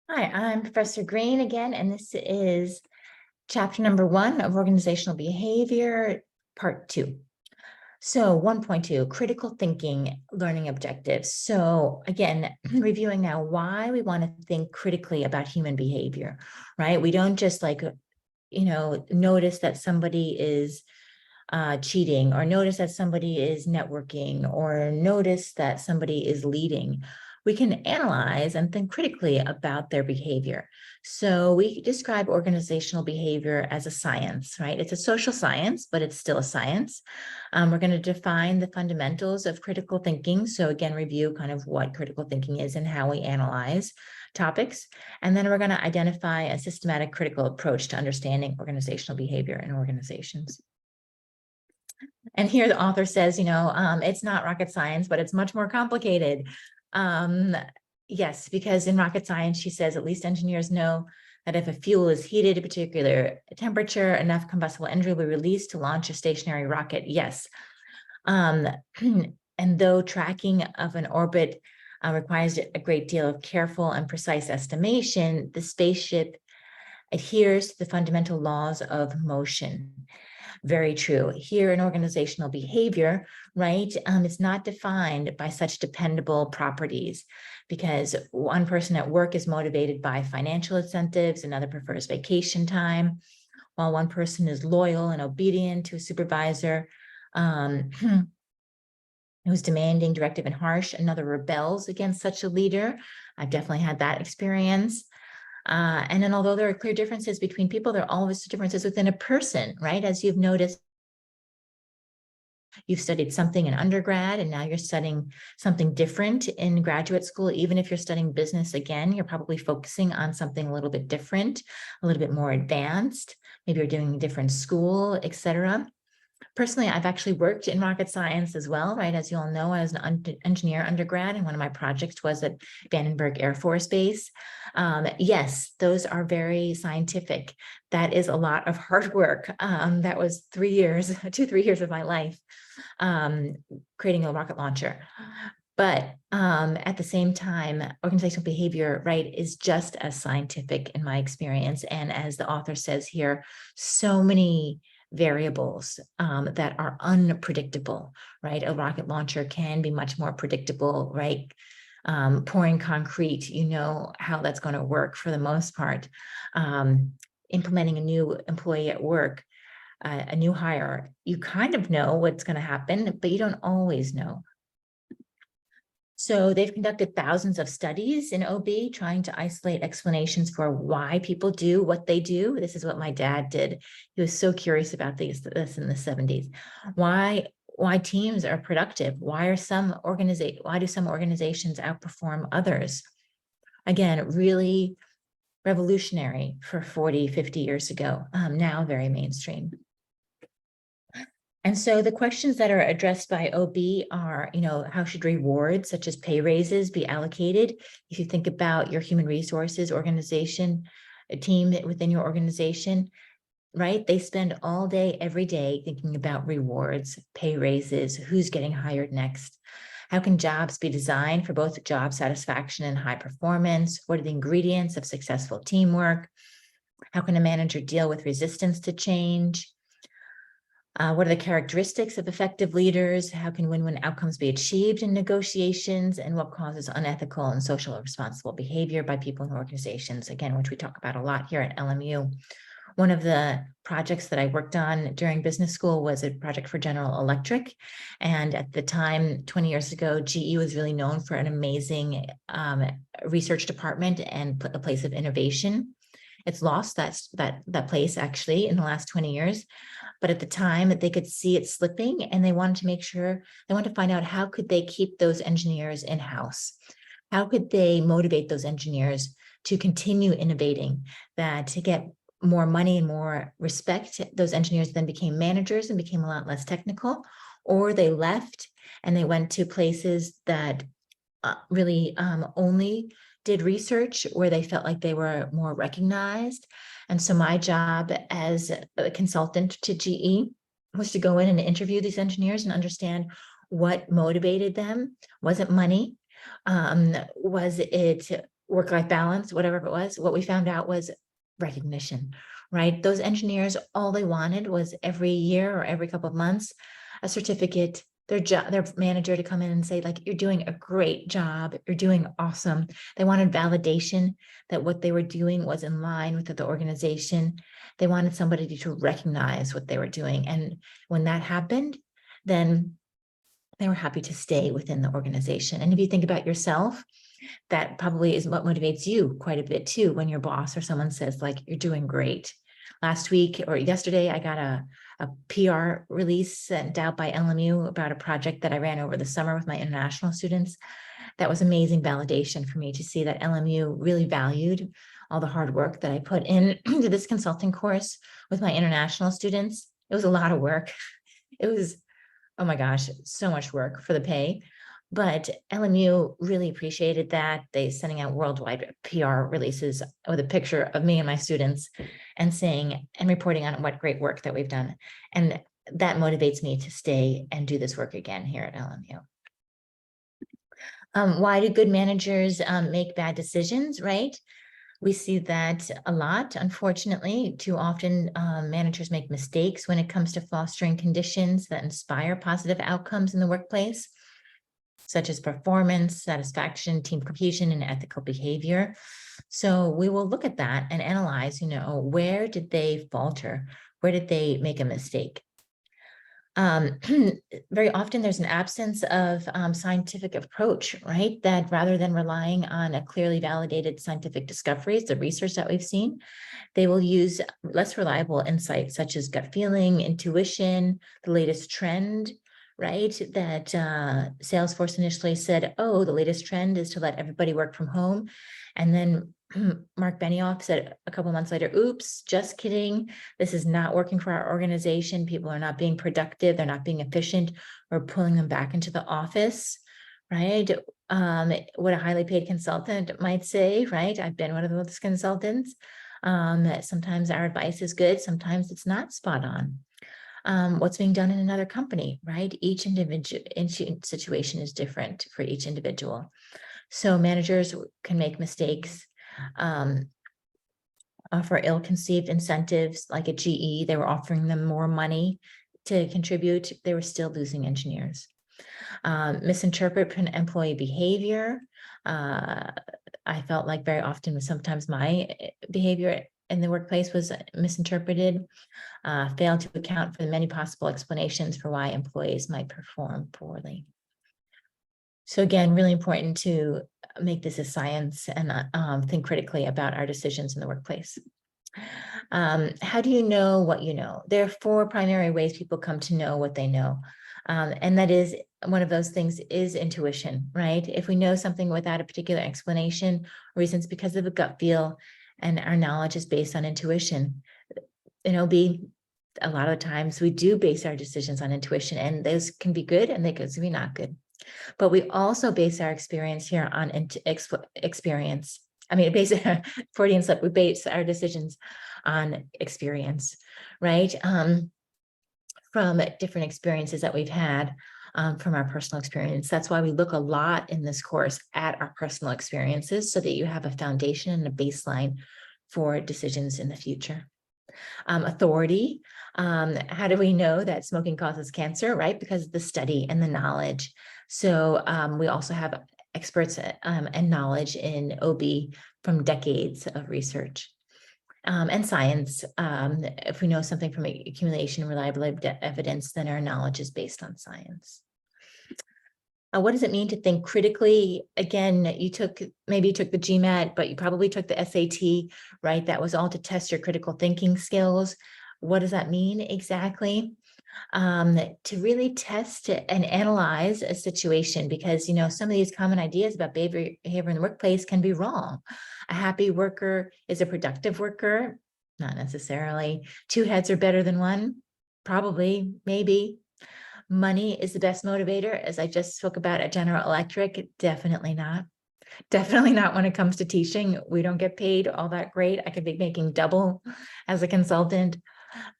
Hi, I'm Professor Green again, and this is chapter number 1 of organizational behavior, part 2. So 1.2, critical thinking, learning objectives. So again, reviewing now why we want to think critically about human behavior, right? We don't just notice that somebody is cheating, or notice that somebody is networking, or notice that somebody is leading. We can analyze and think critically about their behavior. So we describe organizational behavior as a science, right? It's a social science, but it's still a science. We're going to define the fundamentals of critical thinking. So again, review kind of what critical thinking is and how we analyze topics. And then we're going to identify a systematic critical approach to understanding organizational behavior in organizations. And here the author says, it's not rocket science, but it's much more complicated. Yes, because in rocket science, she says, at least engineers know that if a fuel is heated at a particular temperature, enough combustible energy will be released to launch a stationary rocket. Yes. And though tracking of an orbit requires a great deal of careful and precise estimation, the spaceship adheres to the fundamental laws of motion. Very true. Here in organizational behavior, right, it's not defined by such dependable properties, because one person at work is motivated by financial incentives, another prefers vacation time, while one person is loyal and obedient to a supervisor who's demanding, directive, and harsh, another rebels against such a leader. I've definitely had that experience. And then although there are clear differences between people, there are always differences within a person, right? As you've noticed, you've studied something in undergrad and now you're studying something different in graduate school. Even if you're studying business again, you're probably focusing on something a little bit different, a little bit more advanced. Maybe you're doing a different school, etc. Personally, I've actually worked in rocket science as well, right? As you all know, I was an engineer undergrad, and one of my projects was at Vandenberg Air Force Base. Yes, those are very scientific. That is a lot of hard work. That was 3 years, 3 years of my life, creating a rocket launcher. But at the same time, organizational behavior, right, is just as scientific in my experience. And as the author says here, so many variables that are unpredictable, right? A rocket launcher can be much more predictable, right? Pouring concrete, you know how that's going to work for the most part. Implementing a new employee at work, a new hire, you kind of know what's going to happen, but you don't always know. So they've conducted thousands of studies in OB, trying to isolate explanations for why people do what they do. This is what my dad did. He was so curious about this in the 70s. Why teams are productive? Why do some organizations outperform others? Again, really revolutionary for 40, 50 years ago, now very mainstream. And so the questions that are addressed by OB are, how should rewards such as pay raises be allocated? If you think about your human resources organization, a team within your organization, right? They spend all day, every day thinking about rewards, pay raises, who's getting hired next. How can jobs be designed for both job satisfaction and high performance? What are the ingredients of successful teamwork? How can a manager deal with resistance to change? What are the characteristics of effective leaders? How can win-win outcomes be achieved in negotiations? And what causes unethical and socially responsible behavior by people in organizations? Again, which we talk about a lot here at LMU. One of the projects that I worked on during business school was a project for General Electric. And at the time, 20 years ago, GE was really known for an amazing research department and a place of innovation. It's lost that place actually in the last 20 years. But at the time they could see it slipping, and they wanted to make sure, they wanted to find out how could they keep those engineers in-house? How could they motivate those engineers to continue innovating, that to get more money and more respect? Those engineers then became managers and became a lot less technical, or they left and they went to places that really only did research, where they felt like they were more recognized. And so my job as a consultant to GE was to go in and interview these engineers and understand what motivated them. Was it money? Was it work-life balance, whatever it was, what we found out was recognition, right? Those engineers, all they wanted was every year or every couple of months, a certificate, their manager to come in and say, like, you're doing a great job, you're doing awesome. They wanted validation that what they were doing was in line with the organization. They wanted somebody to recognize what they were doing. And when that happened, then they were happy to stay within the organization. And if you think about yourself, that probably is what motivates you quite a bit too, when your boss or someone says, like, you're doing great. Last week or yesterday, I got a PR release sent out by LMU about a project that I ran over the summer with my international students. That was amazing validation for me to see that LMU really valued all the hard work that I put into this consulting course with my international students. It was a lot of work. It was, oh my gosh, so much work for the pay. But LMU really appreciated that. They sending out worldwide PR releases with a picture of me and my students and saying and reporting on what great work that we've done. And that motivates me to stay and do this work again here at LMU. Why do good managers make bad decisions, right? We see that a lot, unfortunately. Too often, managers make mistakes when it comes to fostering conditions that inspire positive outcomes in the workplace, such as performance, satisfaction, team cohesion, and ethical behavior. So we will look at that and analyze, where did they falter? Where did they make a mistake? Very often there's an absence of scientific approach, right? That rather than relying on a clearly validated scientific discoveries, the research that we've seen, they will use less reliable insights such as gut feeling, intuition, the latest trend, right? That Salesforce initially said, oh, the latest trend is to let everybody work from home. And then Mark Benioff said a couple months later, oops, just kidding. This is not working for our organization. People are not being productive. They're not being efficient. We're pulling them back into the office, right? What a highly paid consultant might say, right? I've been one of those consultants. Sometimes our advice is good. Sometimes it's not spot on. What's being done in another company, right? Each individual situation is different for each individual. So managers can make mistakes. For ill-conceived incentives, like at GE, they were offering them more money to contribute. They were still losing engineers. Misinterpret employee behavior. I felt like very often, sometimes my behavior in the workplace was misinterpreted. Failed to account for the many possible explanations for why employees might perform poorly. So again, really important to make this a science and think critically about our decisions in the workplace. How do you know what you know? There are 4 primary ways people come to know what they know. And that is, one of those things is intuition, right? If we know something without a particular explanation, reasons because of a gut feel, and our knowledge is based on intuition. A lot of times we do base our decisions on intuition, and those can be good and they can be not good. But we also base our experience here on experience. Freudian slip, we base our decisions on experience, right? From different experiences that we've had from our personal experience. That's why we look a lot in this course at our personal experiences, so that you have a foundation and a baseline for decisions in the future. Authority. How do we know that smoking causes cancer, right? Because of the study and the knowledge. So we also have experts and knowledge in OB from decades of research. And science. If we know something from accumulation and reliable evidence, then our knowledge is based on science. What does it mean to think critically? Again, maybe you took the GMAT, but you probably took the SAT, right? That was all to test your critical thinking skills. What does that mean exactly? To really test and analyze a situation, because some of these common ideas about behavior in the workplace can be wrong. A happy worker is a productive worker, not necessarily. 2 heads are better than 1, probably, maybe. Money is the best motivator, as I just spoke about at General Electric. Definitely not. Definitely not when it comes to teaching. We don't get paid all that great. I could be making double as a consultant,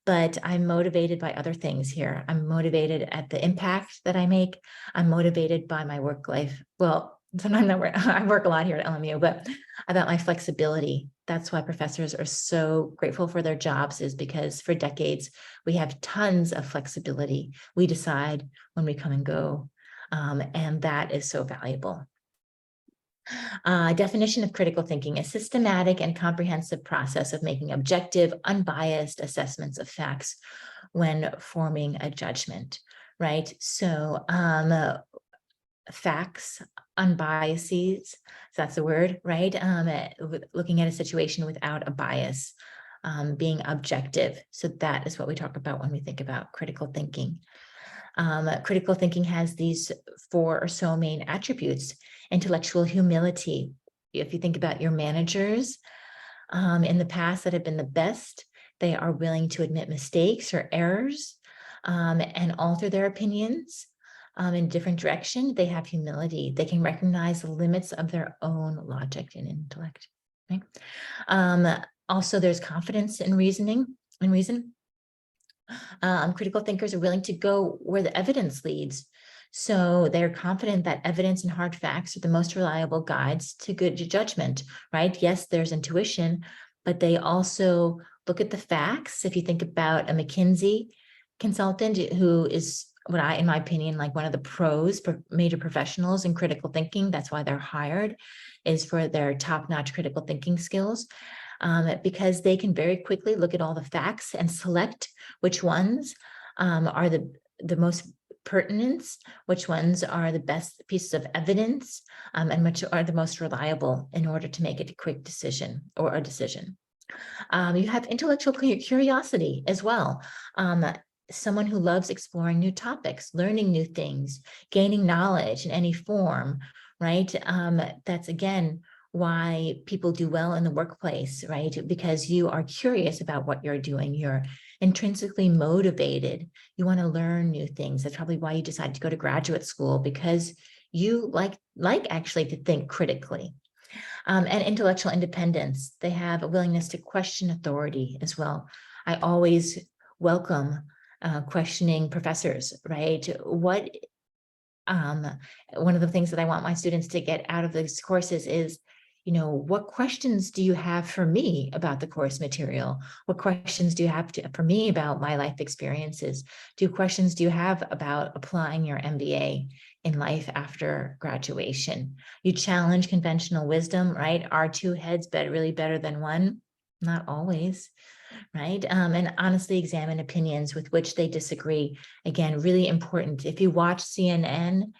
but I'm motivated by other things here. I'm motivated at the impact that I make. I'm motivated by my work life. Well, sometimes I work a lot here at LMU, but about my flexibility. That's why professors are so grateful for their jobs, is because for decades, we have tons of flexibility. We decide when we come and go, and that is so valuable. Definition of critical thinking: a systematic and comprehensive process of making objective, unbiased assessments of facts when forming a judgment, right? So facts, unbiases, so that's the word, right? Looking at a situation without a bias, being objective. So that is what we talk about when we think about critical thinking. Critical thinking has these 4 or so main attributes: intellectual humility. If you think about your managers in the past that have been the best, they are willing to admit mistakes or errors and alter their opinions in a different direction. They have humility. They can recognize the limits of their own logic and intellect. Right? Also, there's confidence in reason. Critical thinkers are willing to go where the evidence leads. So they're confident that evidence and hard facts are the most reliable guides to good judgment, right? Yes, there's intuition, but they also look at the facts. If you think about a McKinsey consultant who is in my opinion, like one of the pros, major professionals in critical thinking, that's why they're hired, is for their top-notch critical thinking skills. Because they can very quickly look at all the facts and select which ones are the most pertinent, which ones are the best pieces of evidence, and which are the most reliable in order to make it a quick decision or a decision. You have intellectual curiosity as well. Someone who loves exploring new topics, learning new things, gaining knowledge in any form, right? That's again why people do well in the workplace, right? Because you are curious about what you're doing. You're intrinsically motivated. You want to learn new things. That's probably why you decided to go to graduate school, because you like actually to think critically. And intellectual independence. They have a willingness to question authority as well. I always welcome questioning professors, right? One of the things that I want my students to get out of these courses is, what questions do you have for me about the course material? What questions do you have for me about my life experiences? Questions do you have about applying your MBA in life after graduation? You challenge conventional wisdom, right? Are 2 heads really better than one? Not always, right? And honestly examine opinions with which they disagree. Again, really important. If you watch CNN,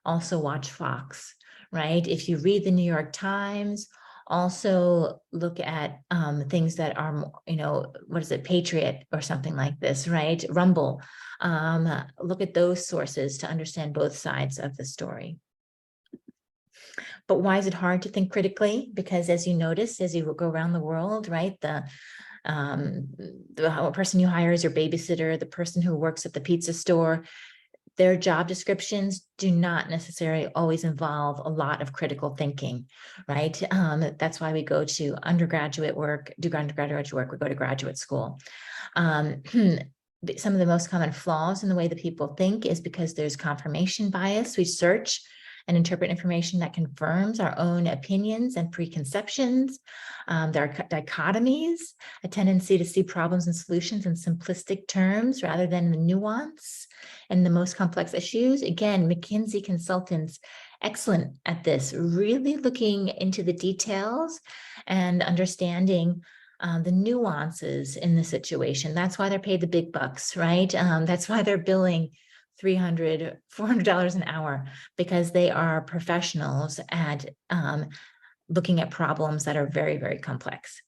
also watch Fox, right? If you read the New York Times, also look at things that are, what is it, Patriot or something like this, right? Rumble. Look at those sources to understand both sides of the story. But why is it hard to think critically? Because as you notice, as you go around the world, right, the person you hire as your babysitter, the person who works at the pizza store, their job descriptions do not necessarily always involve a lot of critical thinking, right? That's why we go to undergraduate work, we go to graduate school. Some of the most common flaws in the way that people think is because there's confirmation bias. We search and interpret information that confirms our own opinions and preconceptions. There are dichotomies, a tendency to see problems and solutions in simplistic terms rather than the nuance and the most complex issues. Again, McKinsey consultants, excellent at this, really looking into the details and understanding the nuances in the situation. That's why they're paid the big bucks, right? That's why they're billing $300, $400 an hour, because they are professionals at looking at problems that are very, very complex.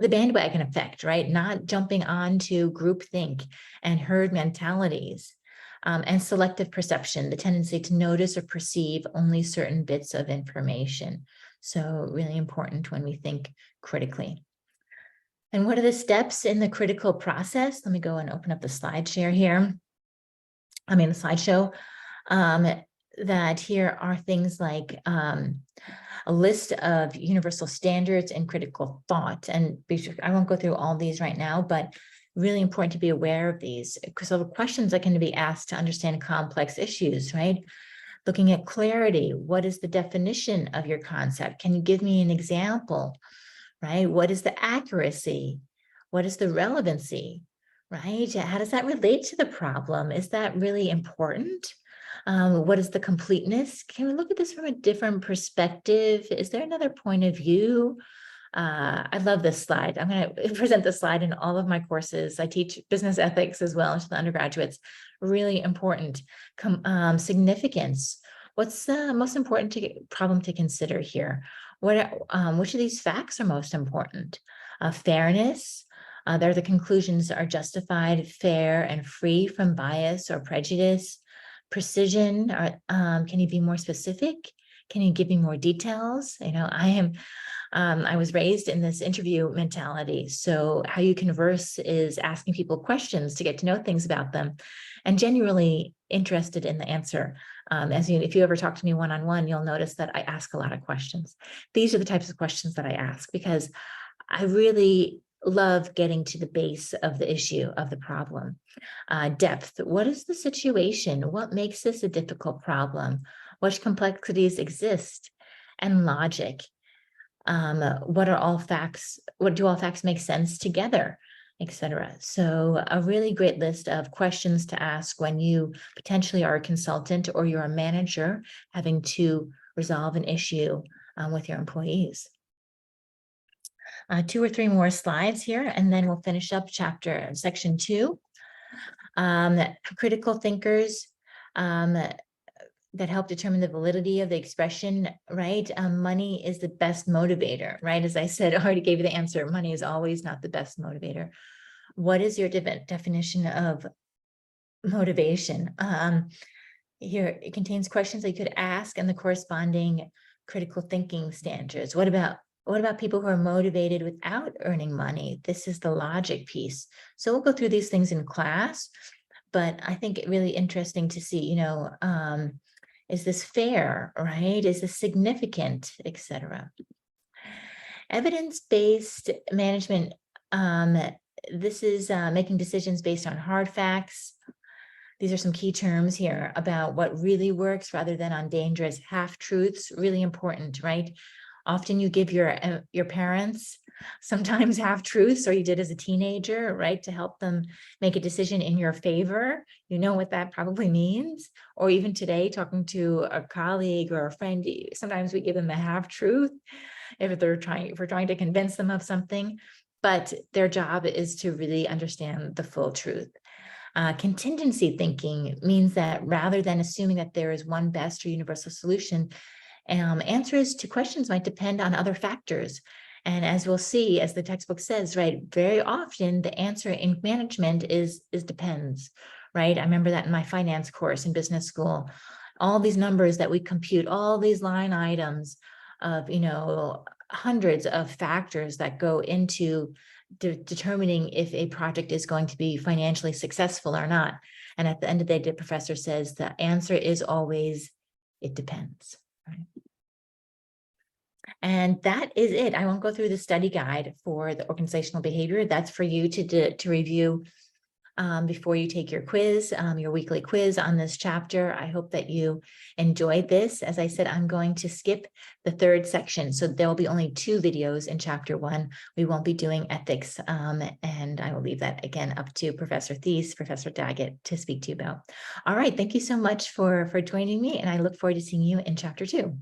The bandwagon effect, right? Not jumping onto groupthink and herd mentalities, and selective perception, the tendency to notice or perceive only certain bits of information. So really important when we think critically. And what are the steps in the critical process? Let me go and open up the slide share here. The slideshow. That here are things like a list of universal standards and critical thought. And I won't go through all these right now, but really important to be aware of these, because of the questions that can be asked to understand complex issues, right? Looking at clarity, what is the definition of your concept? Can you give me an example, right? What is the accuracy? What is the relevancy, right? How does that relate to the problem? Is that really important? What is the completeness? Can we look at this from a different perspective? Is there another point of view? I love this slide. I'm going to present this slide in all of my courses. I teach business ethics as well to the undergraduates. Really important. Significance. What's the most important problem to consider here? Which of these facts are most important? Fairness. The conclusions are justified, fair, and free from bias or prejudice. Precision. Can you be more specific? Can you give me more details? I was raised in this interview mentality. So how you converse is asking people questions to get to know things about them and genuinely interested in the answer. If you ever talk to me one-on-one, you'll notice that I ask a lot of questions. These are the types of questions that I ask because I really love getting to the base of the issue of the problem. Depth. What is the situation? What makes this a difficult problem? What complexities exist? And logic. What do all facts make sense together, etc. So a really great list of questions to ask when you potentially are a consultant or you're a manager having to resolve an issue with your employees. 2 or 3 more slides here, and then we'll finish up section 2. Critical thinkers that help determine the validity of the expression, right? Money is the best motivator, right? As I said, I already gave you the answer. Money is always not the best motivator. What is your definition of motivation? Here, it contains questions that you could ask and the corresponding critical thinking standards. What about people who are motivated without earning money? This is the logic piece. So we'll go through these things in class, but I think it really interesting to see, is this fair, right? Is this significant, etc. Evidence-based management. This is making decisions based on hard facts. These are some key terms here about what really works rather than on dangerous half-truths. Really important, right? Often you give your parents sometimes half-truths, or you did as a teenager, right, to help them make a decision in your favor. You know what that probably means. Or even today, talking to a colleague or a friend, sometimes we give them a half-truth if we're trying to convince them of something, but their job is to really understand the full truth. Contingency thinking means that rather than assuming that there is one best or universal solution, answers to questions might depend on other factors. And as we'll see, as the textbook says, right, very often the answer in management is depends, right? I remember that in my finance course in business school, all these numbers that we compute, all these line items of, hundreds of factors that go into determining if a project is going to be financially successful or not. And at the end of the day, the professor says the answer is always, it depends. Right? And that is it. I won't go through the study guide for the organizational behavior. That's for you to review before you take your quiz, your weekly quiz on this chapter. I hope that you enjoyed this. As I said, I'm going to skip the 3rd section. So there will be only 2 videos in chapter 1. We won't be doing ethics. And I will leave that again up to Professor Thies, Professor Daggett to speak to you about. All right. Thank you so much for joining me. And I look forward to seeing you in chapter 2.